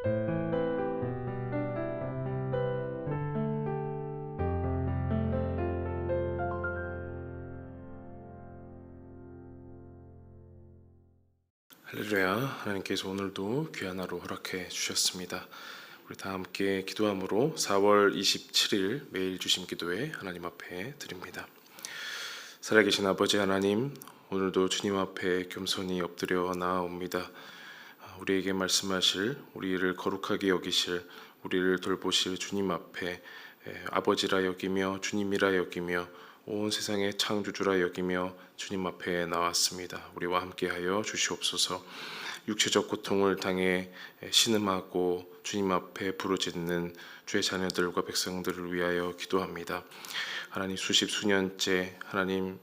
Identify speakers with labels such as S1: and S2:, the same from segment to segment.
S1: 할렐루야. 하나님께서 오늘도 귀한 하루 허락해 주셨습니다. 우리 다 함께 기도함으로 4월 27일 매일 주심 기도회 하나님 앞에 드립니다. 살아계신 아버지 하나님, 오늘도 주님 앞에 겸손히 엎드려 나아옵니다. 우리에게 말씀하실, 우리를 거룩하게 여기실, 우리를 돌보실 주님 앞에 아버지라 여기며 주님이라 여기며 온 세상의 창조주라 여기며 주님 앞에 나왔습니다. 우리와 함께하여 주시옵소서. 육체적 고통을 당해 신음하고 주님 앞에 부르짖는 주의 자녀들과 백성들을 위하여 기도합니다. 하나님, 수십 수년째 하나님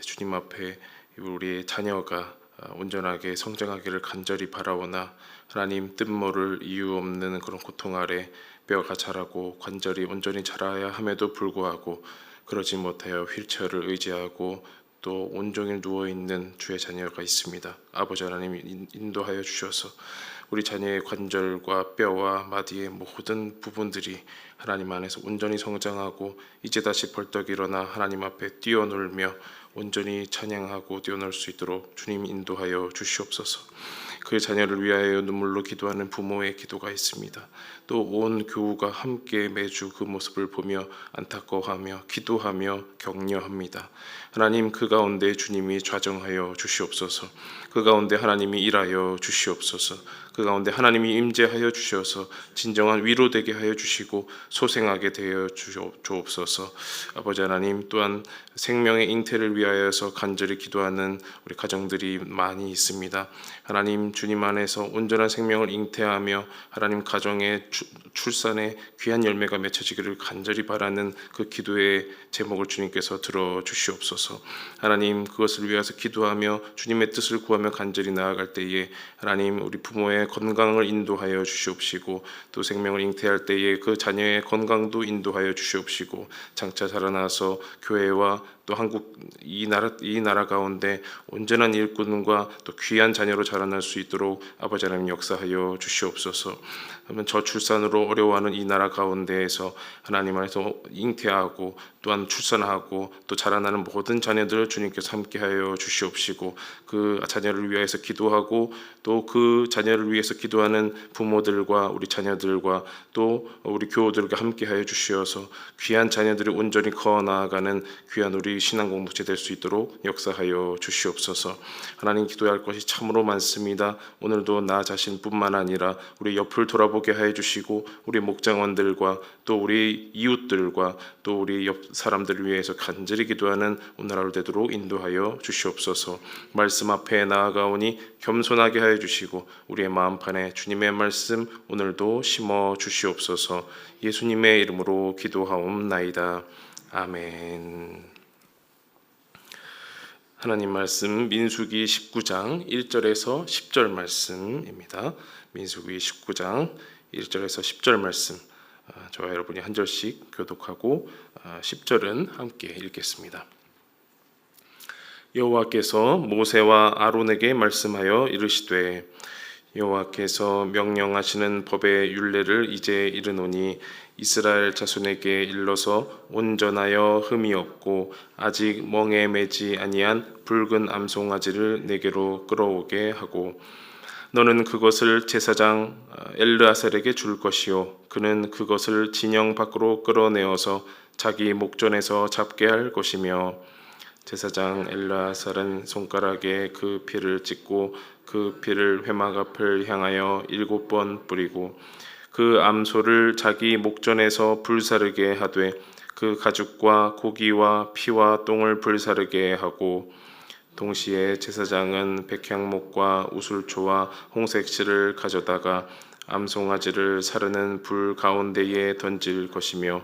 S1: 주님 앞에 우리의 자녀가 온전하게 성장하기를 간절히 바라오나 하나님, 뜻모를 이유 없는 그런 고통 아래 뼈가 자라고 관절이 온전히 자라야 함에도 불구하고 그러지 못하여 휠체어를 의지하고 또 온종일 누워있는 주의 자녀가 있습니다. 아버지 하나님, 인도하여 주셔서 우리 자녀의 관절과 뼈와 마디의 모든 부분들이 하나님 안에서 온전히 성장하고 이제 다시 벌떡 일어나 하나님 앞에 뛰어놀며 온전히 찬양하고 뛰어놀 수 있도록 주님 인도하여 주시옵소서. 그 자녀를 위하여 눈물로 기도하는 부모의 기도가 있습니다. 또 온 교우가 함께 매주 그 모습을 보며 안타까워하며 기도하며 격려합니다. 하나님, 그 가운데 주님이 좌정하여 주시옵소서. 그 가운데 하나님이 일하여 주시옵소서. 그 가운데 하나님이 임재하여 주셔서 진정한 위로되게 하여 주시고 소생하게 되어 주옵소서. 아버지 하나님, 또한 생명의 잉태를 위하여서 간절히 기도하는 우리 가정들이 많이 있습니다. 하나님, 주님 안에서 온전한 생명을 잉태하며 하나님 가정의 출산에 귀한 열매가 맺혀지기를 간절히 바라는 그 기도의 제목을 주님께서 들어주시옵소서. 하나님, 그것을 위해서 기도하며 주님의 뜻을 구하며 간절히 나아갈 때에 하나님, 우리 부모의 건강을 인도하여 주시옵시고 또 생명을 잉태할 때에 그 자녀의 건강도 인도하여 주시옵시고 장차 자라나서 교회와 또 한국 이 나라 가운데 온전한 일꾼과 또 귀한 자녀로 자라날 수 있도록 아버지 하나님 역사하여 주시옵소서. 그러면 저출산으로 어려워하는 이 나라 가운데에서 하나님 안에서 잉태하고 또한 출산하고 또 자라나는 모든 자녀들 주님께서 함께하여 주시옵시고 그 자녀를 위해서 기도하고 또 그 자녀를 위해서 기도하는 부모들과 우리 자녀들과 또 우리 교우들과 함께하여 주시어서 귀한 자녀들이 온전히 커 나아가는 귀한 우리 신앙 공동체 될 수 있도록 역사하여 주시옵소서. 하나님, 기도할 것이 참으로 많습니다. 오늘도 나 자신뿐만 아니라 우리 옆을 돌아보게 하여 주시고 우리 목장원들과 또 우리 이웃들과 또 우리 옆 사람들을 위해서 간절히 기도하는 오늘 하루 되도록 인도하여 주시옵소서. 말씀 앞에 나아가오니 겸손하게 하여 주시고 우리의 마음판에 주님의 말씀 오늘도 심어 주시옵소서. 예수님의 이름으로 기도하옵나이다. 아멘. 하나님 말씀 민수기 19장 1절에서 10절 말씀입니다. 민수기 19장 1절에서 10절 말씀, 저와 여러분이 한 절씩 교독하고 10절은 함께 읽겠습니다. 여호와께서 모세와 아론에게 말씀하여 이르시되 여호와께서 명령하시는 법의 율례를 이제 이르노니 이스라엘 자손에게 일러서 온전하여 흠이 없고 아직 멍에 매지 아니한 붉은 암송아지를 내게로 끌어오게 하고 너는 그것을 제사장 엘르아살에게 줄 것이요 그는 그것을 진영 밖으로 끌어내어서 자기 목전에서 잡게 할 것이며 제사장 엘르아살은 손가락에 그 피를 찍고 그 피를 회막 앞을 향하여 7번 뿌리고 그 암소를 자기 목전에서 불사르게 하되 그 가죽과 고기와 피와 똥을 불사르게 하고 동시에 제사장은 백향목과 우술초와 홍색실을 가져다가 암송아지를 사르는 불 가운데에 던질 것이며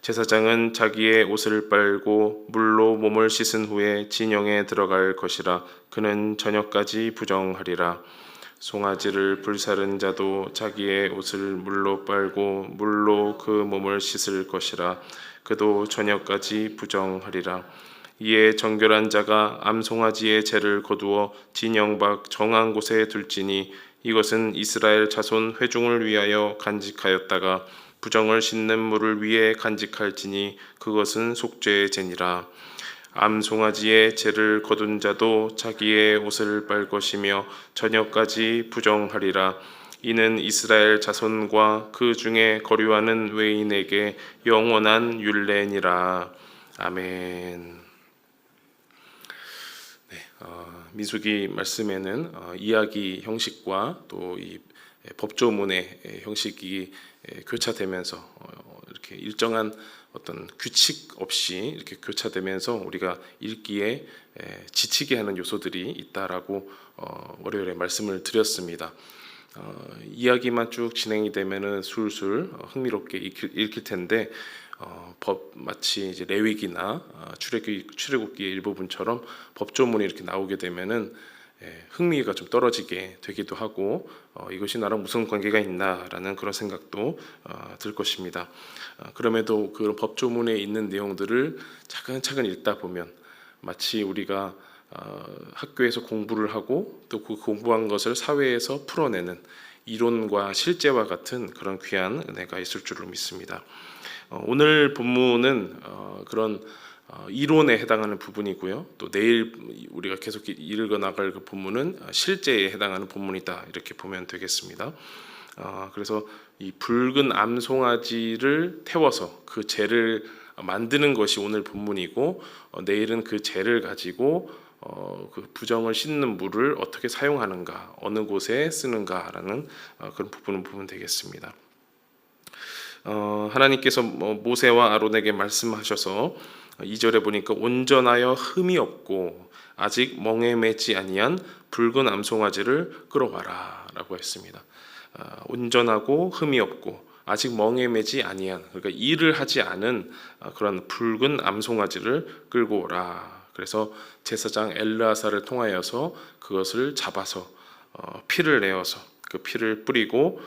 S1: 제사장은 자기의 옷을 빨고 물로 몸을 씻은 후에 진영에 들어갈 것이라. 그는 저녁까지 부정하리라. 송아지를 불사른 자도 자기의 옷을 물로 빨고 물로 그 몸을 씻을 것이라. 그도 저녁까지 부정하리라. 이에 정결한 자가 암송아지의 죄를 거두어 진영 밖 정한 곳에 둘지니 이것은 이스라엘 자손 회중을 위하여 간직하였다가 부정을 씻는 물을 위해 간직할지니 그것은 속죄의 제니라. 암송아지의 죄를 거둔 자도 자기의 옷을 빨 것이며 저녁까지 부정하리라. 이는 이스라엘 자손과 그 중에 거류하는 외인에게 영원한 율례니라. 아멘. 민수기 말씀에는 이야기 형식과 또 이 법조문의 형식이 교차되면서 이렇게 일정한 어떤 규칙 없이 이렇게 교차되면서 우리가 읽기에 지치게 하는 요소들이 있다라고 월요일에 말씀을 드렸습니다. 이야기만 쭉 진행이 되면은 술술 흥미롭게 읽힐 텐데 마치 이제 레위기나 출애굽기의 일부분처럼 법조문이 이렇게 나오게 되면은 흥미가 좀 떨어지게 되기도 하고 이것이 나랑 무슨 관계가 있나라는 그런 생각도 들 것입니다. 그럼에도 그 법조문에 있는 내용들을 차근차근 읽다 보면 마치 우리가 학교에서 공부를 하고 또 그 공부한 것을 사회에서 풀어내는 이론과 실제와 같은 그런 귀한 은혜가 있을 줄로 믿습니다. 오늘 본문은 그런 이론에 해당하는 부분이고요. 또 내일 우리가 계속 읽어 나갈 그 본문은 실제에 해당하는 본문이다 이렇게 보면 되겠습니다. 그래서 이 붉은 암송아지를 태워서 그 재를 만드는 것이 오늘 본문이고 내일은 그 재를 가지고 그 부정을 씻는 물을 어떻게 사용하는가, 어느 곳에 쓰는가라는 그런 부분을 보면 되겠습니다. 하나님께서 모세와 아론에게 말씀하셔서 2절에 보니까 온전하여 흠이 없고 아직 멍에 매지 아니한 붉은 암송아지를 끌어와라라고 했습니다. 온전하고 흠이 없고 아직 멍에 매지 아니한, 그러니까 일을 하지 않은 그런 붉은 암송아지를 끌고 오라. 그래서 제사장 엘르아사를 통하여서 그것을 잡아서 피를 내어서 그 피를 뿌리고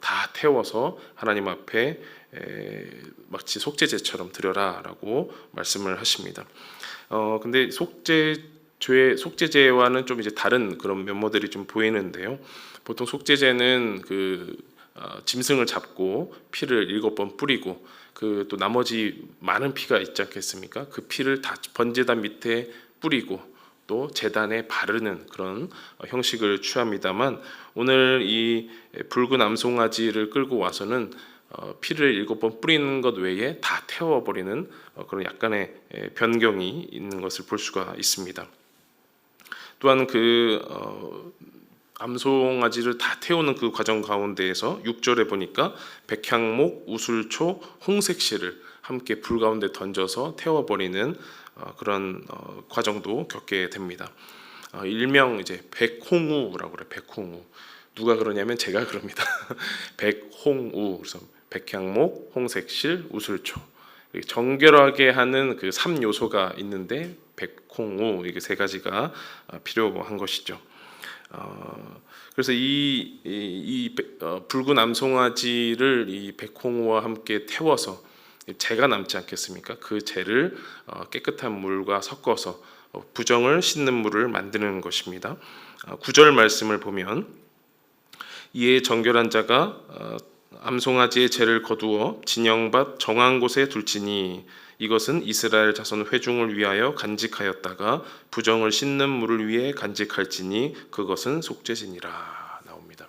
S1: 다 태워서 하나님 앞에 마치 속죄제처럼 드려라라고 말씀을 하십니다. 근데 속죄제와는 좀 이제 다른 그런 면모들이 좀 보이는데요. 보통 속죄제는 그 짐승을 잡고 피를 7번 뿌리고 그 또 나머지 많은 피가 있지 않겠습니까? 그 피를 다 번제단 밑에 뿌리고 또 제단에 바르는 그런 형식을 취합니다만 오늘 이 붉은 암송아지를 끌고 와서는 피를 7번 뿌리는 것 외에 다 태워버리는 그런 약간의 변경이 있는 것을 볼 수가 있습니다. 또한 그 암송아지를 다 태우는 그 과정 가운데에서 6절에 보니까 백향목, 우술초, 홍색실을 함께 불 가운데 던져서 태워버리는 그런 과정도 겪게 됩니다. 일명 이제 백홍우라고 그래요. 백홍우. 누가 그러냐면 제가 그럽니다. 백홍우. 그래서 백향목, 홍색실, 우술초. 정결하게 하는 그 3요소가 있는데 백홍우 이게 3가지가 필요한 것이죠. 그래서 이 붉은 암송아지를 이 백홍우와 함께 태워서 재가 남지 않겠습니까? 그 재를 깨끗한 물과 섞어서 부정을 씻는 물을 만드는 것입니다. 9절 말씀을 보면 이에 정결한 자가 암송아지의 재를 거두어 진영밭 정한 곳에 둘지니 이것은 이스라엘 자손 회중을 위하여 간직하였다가 부정을 씻는 물을 위해 간직할지니 그것은 속죄지니라 나옵니다.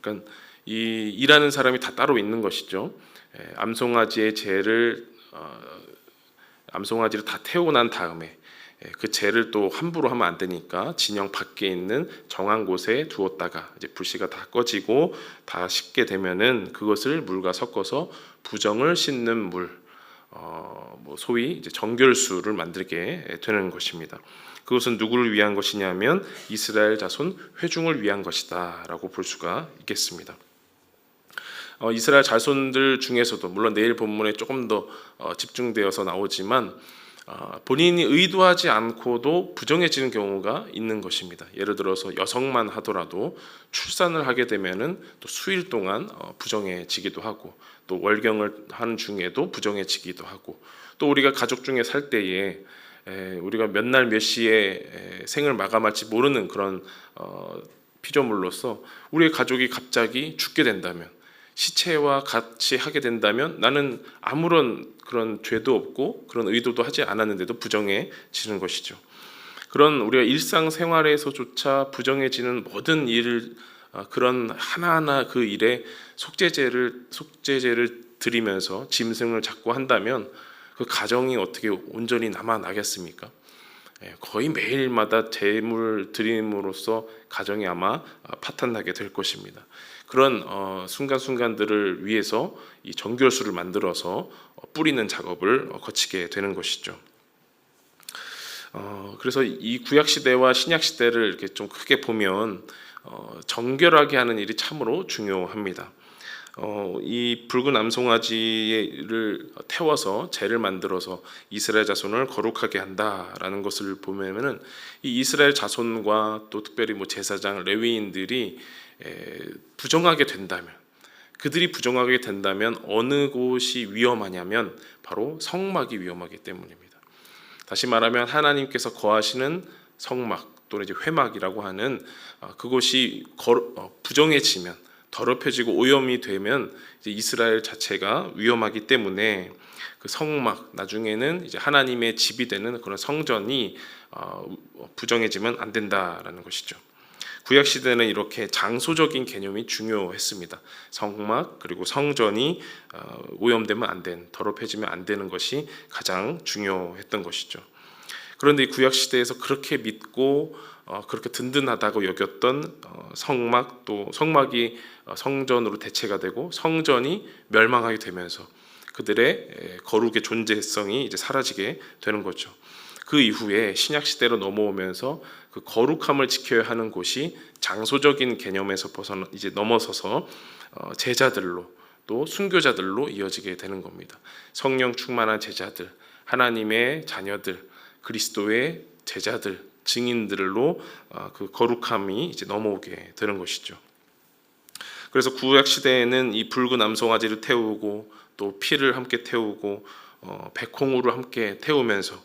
S1: 그러니까 이 일하는 사람이 다 따로 있는 것이죠. 암송아지의 재를 암송아지를 다 태우고 난 다음에 그 재를 또 함부로 하면 안 되니까 진영 밖에 있는 정한 곳에 두었다가 이제 불씨가 다 꺼지고 다 식게 되면은 그것을 물과 섞어서 부정을 씻는 물, 소위 이제 정결수를 만들게 되는 것입니다. 그것은 누구를 위한 것이냐면 이스라엘 자손 회중을 위한 것이다라고 볼 수가 있겠습니다. 이스라엘 자손들 중에서도 물론 내일 본문에 조금 더 집중되어서 나오지만 본인이 의도하지 않고도 부정해지는 경우가 있는 것입니다. 예를 들어서 여성만 하더라도 출산을 하게 되면은 또 수일 동안 부정해지기도 하고 또 월경을 하는 중에도 부정해지기도 하고 또 우리가 가족 중에 살 때에 우리가 몇 날 몇 시에 생을 마감할지 모르는 그런 피조물로서 우리의 가족이 갑자기 죽게 된다면, 시체와 같이 하게 된다면 나는 아무런 그런 죄도 없고 그런 의도도 하지 않았는데도 부정해지는 것이죠. 그런 우리가 일상생활에서조차 부정해지는 모든 일을, 그런 하나하나 그 일에 속죄제를 드리면서 짐승을 잡고 한다면 그 가정이 어떻게 온전히 남아나겠습니까? 거의 매일마다 제물 드림으로써 가정이 아마 파탄나게 될 것입니다. 그런 순간순간들을 위해서 이 정결수를 만들어서 뿌리는 작업을 거치게 되는 것이죠. 그래서 이 구약 시대와 신약 시대를 이렇게 좀 크게 보면 정결하게 하는 일이 참으로 중요합니다. 이 붉은 암송아지를 태워서 제를 만들어서 이스라엘 자손을 거룩하게 한다라는 것을 보면은 이 이스라엘 자손과 또 특별히 뭐 제사장, 레위인들이 부정하게 된다면, 그들이 부정하게 된다면 어느 곳이 위험하냐면 바로 성막이 위험하기 때문입니다. 다시 말하면 하나님께서 거하시는 성막 또는 이제 회막이라고 하는 그곳이 부정해지면, 더럽혀지고 오염이 되면 이제 이스라엘 자체가 위험하기 때문에 그 성막, 나중에는 이제 하나님의 집이 되는 그런 성전이 부정해지면 안 된다라는 것이죠. 구약 시대는 이렇게 장소적인 개념이 중요했습니다. 성막 그리고 성전이 오염되면 안 되는, 더럽혀지면 안 되는 것이 가장 중요했던 것이죠. 그런데 이 구약 시대에서 그렇게 믿고 그렇게 든든하다고 여겼던 성막, 또 성막이 성전으로 대체가 되고 성전이 멸망하게 되면서 그들의 거룩의 존재성이 이제 사라지게 되는 거죠. 그 이후에 신약 시대로 넘어오면서 그 거룩함을 지켜야 하는 곳이 장소적인 개념에서 이제 넘어서서 제자들로, 또 순교자들로 이어지게 되는 겁니다. 성령 충만한 제자들, 하나님의 자녀들, 그리스도의 제자들, 증인들로 그 거룩함이 이제 넘어오게 되는 것이죠. 그래서 구약 시대에는 이 붉은 암송아지를 태우고 또 피를 함께 태우고 백홍우를 함께 태우면서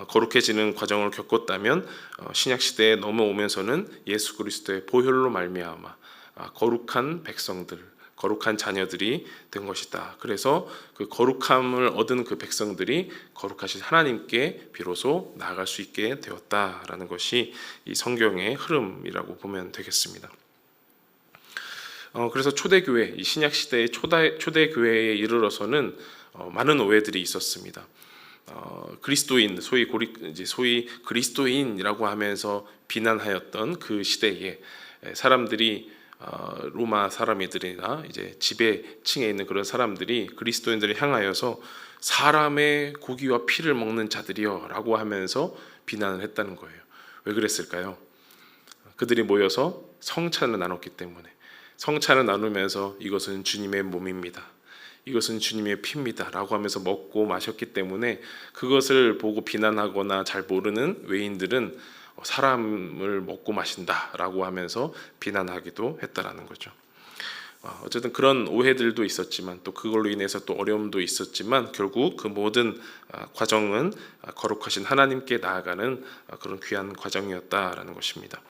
S1: 거룩해지는 과정을 겪었다면, 신약 시대에 넘어오면서는 예수 그리스도의 보혈로 말미암아 거룩한 백성들, 거룩한 자녀들이 된 것이다. 그래서 그 거룩함을 얻은 그 백성들이 거룩하신 하나님께 비로소 나아갈 수 있게 되었다라는 것이 이 성경의 흐름이라고 보면 되겠습니다. 그래서 초대교회, 이 신약 시대의 초대교회에 이르러서는 많은 오해들이 있었습니다. 그리스도인, 소위 그리스도인이라고 하면서 비난하였던 그 시대에 사람들이, 로마 사람들이나 이제 지배층에 있는 그런 사람들이 그리스도인들을 향하여서 사람의 고기와 피를 먹는 자들이여라고 하면서 비난을 했다는 거예요. 왜 그랬을까요? 그들이 모여서 성찬을 나눴기 때문에, 성찬을 나누면서 이것은 주님의 몸입니다, 이것은 주님의 피입니다 라고 하면서 먹고 마셨기 때문에 그것을 보고 비난하거나 잘 모르는 외인들은 사람을 먹고 마신다 라고 하면서 비난하기도 했다라는 거죠. 어쨌든 그런 오해들도 있었지만, 또 그걸로 인해서 또 어려움도 있었지만, 결국 그 모든 과정은 거룩하신 하나님께 나아가는 그런 귀한 과정이었다라는 것입니다.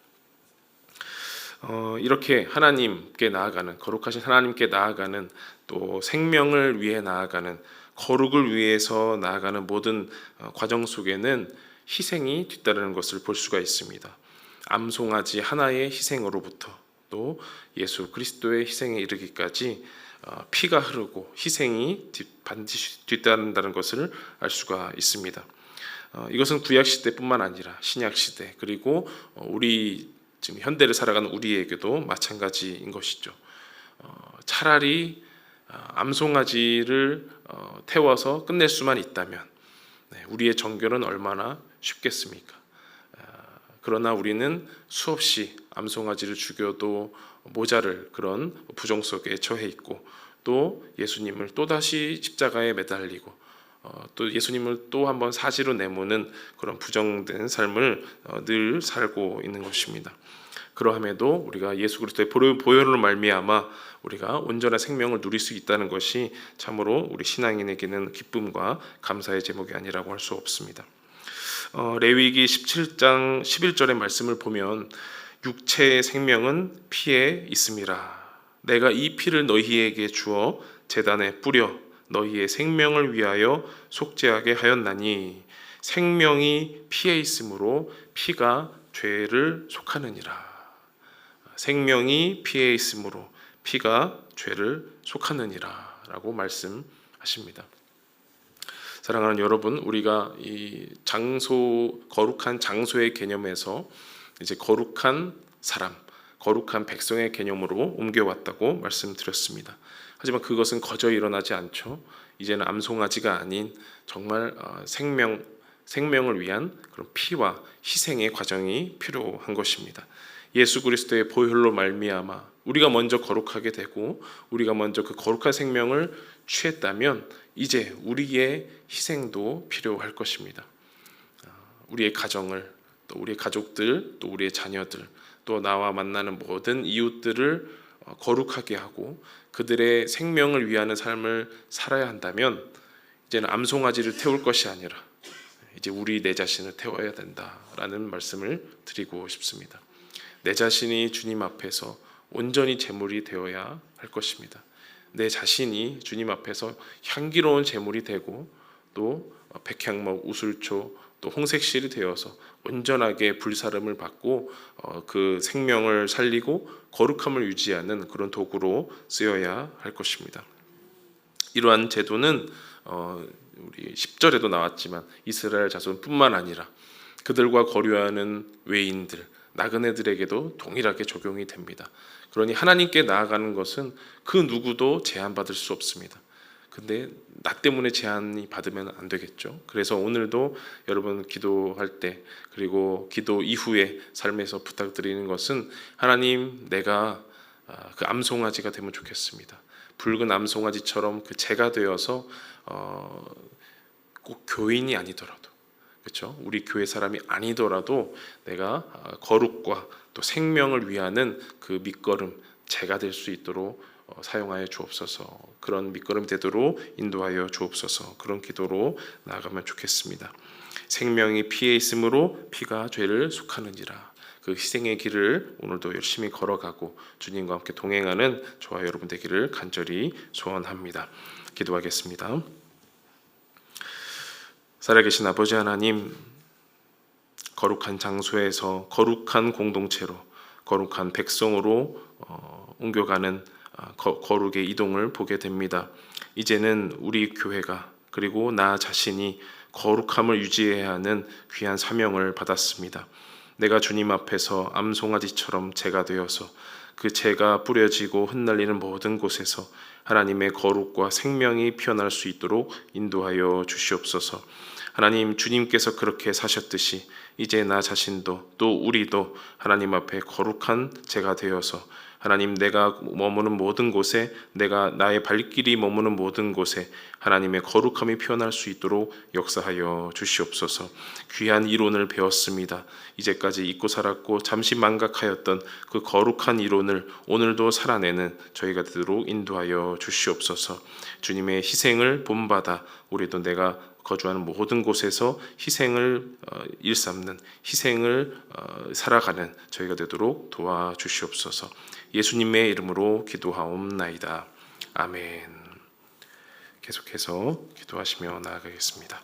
S1: 이렇게 하나님께 나아가는, 거룩하신 하나님께 나아가는, 또 생명을 위해 나아가는, 거룩을 위해서 나아가는 모든 과정 속에는 희생이 뒤따르는 것을 볼 수가 있습니다. 암송아지 하나의 희생으로부터 또 예수 그리스도의 희생에 이르기까지 피가 흐르고 희생이 반드시 뒤따른다는 것을 알 수가 있습니다. 이것은 구약 시대뿐만 아니라 신약 시대, 그리고 우리 지금 현대를 살아가는 우리에게도 마찬가지인 것이죠. 차라리 암송아지를 태워서 끝낼 수만 있다면 우리의 정결은 얼마나 쉽겠습니까? 그러나 우리는 수없이 암송아지를 죽여도 모자를 그런 부정 속에 처해 있고, 또 예수님을 또다시 십자가에 매달리고 또 예수님을 또 한번 사지로 내모는 그런 부정된 삶을 늘 살고 있는 것입니다. 그러함에도 우리가 예수 그리스도의 보혈로 말미암아 우리가 온전한 생명을 누릴 수 있다는 것이 참으로 우리 신앙인에게는 기쁨과 감사의 제목이 아니라고 할 수 없습니다. 레위기 17장 11절의 말씀을 보면 육체의 생명은 피에 있음이라. 내가 이 피를 너희에게 주어 제단에 뿌려 너희의 생명을 위하여 속죄하게 하였나니 생명이 피에 있으므로 피가 죄를 속하느니라. 생명이 피에 있으므로 피가 죄를 속하느니라 라고 말씀하십니다. 사랑하는 여러분, 우리가 이 거룩한 장소의 개념에서 이제 거룩한 사람, 거룩한 백성의 개념으로 옮겨왔다고 말씀드렸습니다. 하지만 그것은 거저 일어나지 않죠. 이제는 암송아지가 아닌 정말 생명을 위한 그런 피와 희생의 과정이 필요한 것입니다. 예수 그리스도의 보혈로 말미암아 우리가 먼저 거룩하게 되고 우리가 먼저 그 거룩한 생명을 취했다면 이제 우리의 희생도 필요할 것입니다. 우리의 가정을, 또 우리의 가족들, 또 우리의 자녀들, 또 나와 만나는 모든 이웃들을 거룩하게 하고 그들의 생명을 위하는 삶을 살아야 한다면 이제는 암송아지를 태울 것이 아니라 이제 내 자신을 태워야 된다라는 말씀을 드리고 싶습니다. 내 자신이 주님 앞에서 온전히 제물이 되어야 할 것입니다. 내 자신이 주님 앞에서 향기로운 제물이 되고 또 백향목, 우술초, 또 홍색실이 되어서 온전하게 불사름을 받고 그 생명을 살리고 거룩함을 유지하는 그런 도구로 쓰여야 할 것입니다. 이러한 제도는 우리 10절에도 나왔지만 이스라엘 자손뿐만 아니라 그들과 거류하는 외인들, 나그네들에게도 동일하게 적용이 됩니다. 그러니 하나님께 나아가는 것은 그 누구도 제한받을 수 없습니다. 근데 나 때문에 제한이 받으면 안 되겠죠. 그래서 오늘도 여러분 기도할 때 그리고 기도 이후의 삶에서 부탁드리는 것은 하나님, 내가 그 암송아지가 되면 좋겠습니다. 붉은 암송아지처럼 그 제가 되어서 꼭 교인이 아니더라도, 그렇죠? 우리 교회 사람이 아니더라도 내가 거룩과 또 생명을 위하는 그 밑거름, 제가 될 수 있도록 사용하여 주옵소서. 그런 밑거름이 되도록 인도하여 주옵소서. 그런 기도로 나아가면 좋겠습니다. 생명이 피에 있으므로 피가 죄를 속하느니라. 그 희생의 길을 오늘도 열심히 걸어가고 주님과 함께 동행하는 저와 여러분 되기를 간절히 소원합니다. 기도하겠습니다. 살아계신 아버지 하나님, 거룩한 장소에서 거룩한 공동체로 거룩한 백성으로 옮겨가는 거룩의 이동을 보게 됩니다. 이제는 우리 교회가 그리고 나 자신이 거룩함을 유지해야 하는 귀한 사명을 받았습니다. 내가 주님 앞에서 암송아지처럼 제가 되어서 그 제가 뿌려지고 흩날리는 모든 곳에서 하나님의 거룩과 생명이 피어날 수 있도록 인도하여 주시옵소서. 하나님, 주님께서 그렇게 사셨듯이 이제 나 자신도 또 우리도 하나님 앞에 거룩한 제가 되어서 하나님, 내가 머무는 모든 곳에, 내가 나의 발길이 머무는 모든 곳에 하나님의 거룩함이 피어날 수 있도록 역사하여 주시옵소서. 귀한 이론을 배웠습니다. 이제까지 잊고 살았고 잠시 망각하였던 그 거룩한 이론을 오늘도 살아내는 저희가 되도록 인도하여 주시옵소서. 주님의 희생을 본받아 우리도 내가 거주하는 모든 곳에서 희생을 일삼는, 희생을 살아가는 저희가 되도록 도와주시옵소서. 예수님의 이름으로 기도하옵나이다. 아멘. 계속해서 기도하시며 나아가겠습니다.